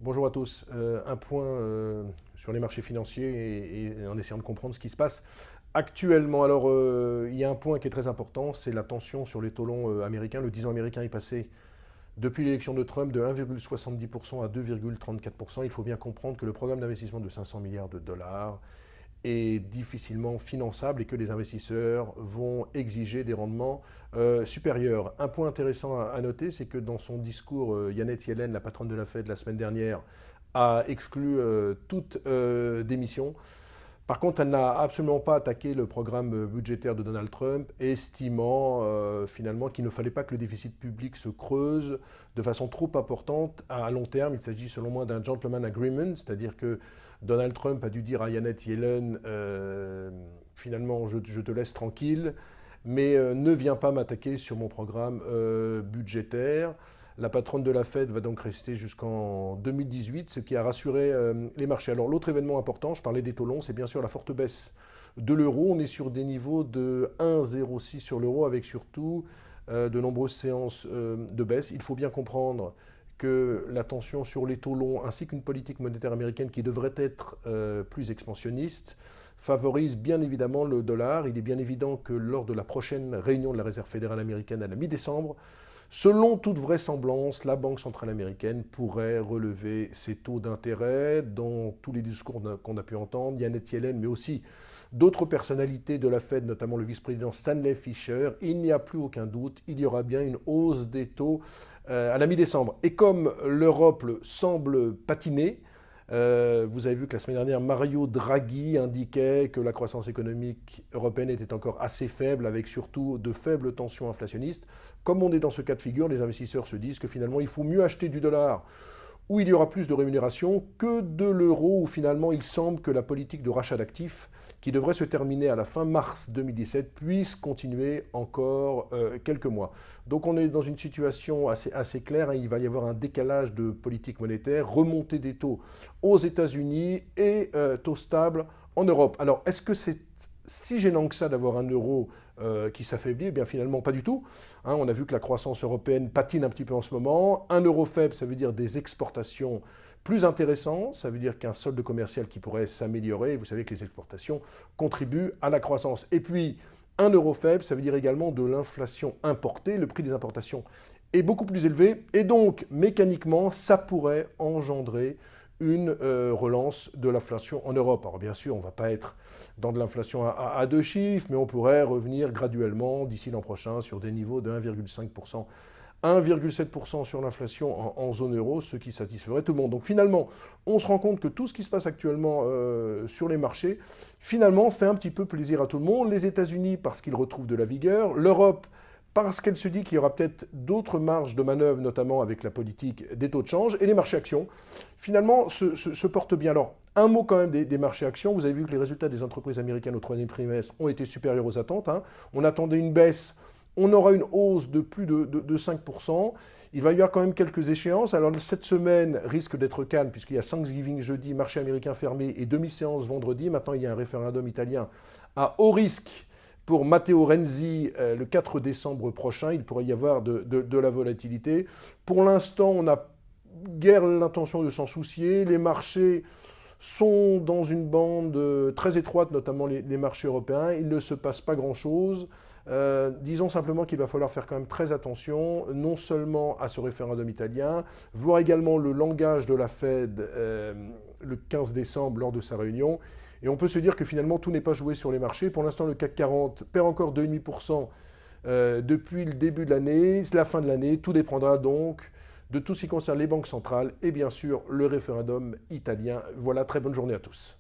Bonjour à tous. Un point sur les marchés financiers et en essayant de comprendre ce qui se passe actuellement. Alors, il y a un point qui est très important, c'est la tension sur les taux longs américains. Le 10 ans américain est passé depuis l'élection de Trump de 1,70% à 2,34%. Il faut bien comprendre que le programme d'investissement de 500 milliards de dollars est difficilement finançable et que les investisseurs vont exiger des rendements supérieurs. Un point intéressant à noter, c'est que dans son discours, Janet Yellen, la patronne de la Fed, la semaine dernière, a exclu toute démission. Par contre, elle n'a absolument pas attaqué le programme budgétaire de Donald Trump, estimant finalement qu'il ne fallait pas que le déficit public se creuse de façon trop importante à long terme. Il s'agit selon moi d'un gentleman agreement, c'est-à-dire que Donald Trump a dû dire à Janet Yellen, finalement, je te laisse tranquille, mais ne viens pas m'attaquer sur mon programme budgétaire. La patronne de la Fed va donc rester jusqu'en 2018, ce qui a rassuré les marchés. Alors l'autre événement important, je parlais des taux longs, c'est bien sûr la forte baisse de l'euro. On est sur des niveaux de 1,06 sur l'euro avec surtout de nombreuses séances de baisse. Il faut bien comprendre que la tension sur les taux longs ainsi qu'une politique monétaire américaine qui devrait être plus expansionniste favorise bien évidemment le dollar. Il est bien évident que lors de la prochaine réunion de la Réserve fédérale américaine à la mi-décembre, selon toute vraisemblance, la Banque centrale américaine pourrait relever ses taux d'intérêt. Dans tous les discours qu'on a pu entendre, Janet Yellen, mais aussi d'autres personnalités de la Fed, notamment le vice-président Stanley Fischer, il n'y a plus aucun doute, il y aura bien une hausse des taux à la mi-décembre. Et comme l'Europe semble patiner, vous avez vu que la semaine dernière, Mario Draghi indiquait que la croissance économique européenne était encore assez faible, avec surtout de faibles tensions inflationnistes. Comme on est dans ce cas de figure, les investisseurs se disent que finalement, il faut mieux acheter du dollar où il y aura plus de rémunération que de l'euro, où finalement il semble que la politique de rachat d'actifs, qui devrait se terminer à la fin mars 2017, puisse continuer encore quelques mois. Donc on est dans une situation assez claire, hein. Il va y avoir un décalage de politique monétaire, remontée des taux aux États-Unis et taux stables en Europe. Alors est-ce que c'est si gênant que ça d'avoir un euro qui s'affaiblit? Eh bien finalement pas du tout. Hein, on a vu que la croissance européenne patine un petit peu en ce moment. Un euro faible, ça veut dire des exportations plus intéressantes, ça veut dire qu'un solde commercial qui pourrait s'améliorer. Vous savez que les exportations contribuent à la croissance. Et puis un euro faible, ça veut dire également de l'inflation importée. Le prix des importations est beaucoup plus élevé et donc mécaniquement ça pourrait engendrer une relance de l'inflation en Europe. Alors bien sûr, on ne va pas être dans de l'inflation à deux chiffres, mais on pourrait revenir graduellement d'ici l'an prochain sur des niveaux de 1,5%, 1,7% sur l'inflation en zone euro, ce qui satisferait tout le monde. Donc finalement, on se rend compte que tout ce qui se passe actuellement sur les marchés, finalement, fait un petit peu plaisir à tout le monde. Les États-Unis, parce qu'ils retrouvent de la vigueur, l'Europe, parce qu'elle se dit qu'il y aura peut-être d'autres marges de manœuvre, notamment avec la politique des taux de change, et les marchés actions, finalement, se portent bien. Alors, un mot quand même des marchés actions. Vous avez vu que les résultats des entreprises américaines au troisième trimestre ont été supérieurs aux attentes, hein. On attendait une baisse, on aura une hausse de plus de 5%. Il va y avoir quand même quelques échéances. Alors, cette semaine risque d'être calme, puisqu'il y a Thanksgiving jeudi, marché américain fermé, et demi-séance vendredi. Maintenant, il y a un référendum italien à haut risque pour Matteo Renzi le 4 décembre prochain. Il pourrait y avoir de la volatilité. Pour l'instant, on n'a guère l'intention de s'en soucier. Les marchés sont dans une bande très étroite, notamment les marchés européens. Il ne se passe pas grand-chose. Disons simplement qu'il va falloir faire quand même très attention, non seulement à ce référendum italien, voir également le langage de la Fed le 15 décembre lors de sa réunion. Et on peut se dire que finalement, tout n'est pas joué sur les marchés. Pour l'instant, le CAC 40 perd encore 2,5% depuis le début de l'année, la fin de l'année. Tout dépendra donc de tout ce qui concerne les banques centrales et bien sûr le référendum italien. Voilà, très bonne journée à tous.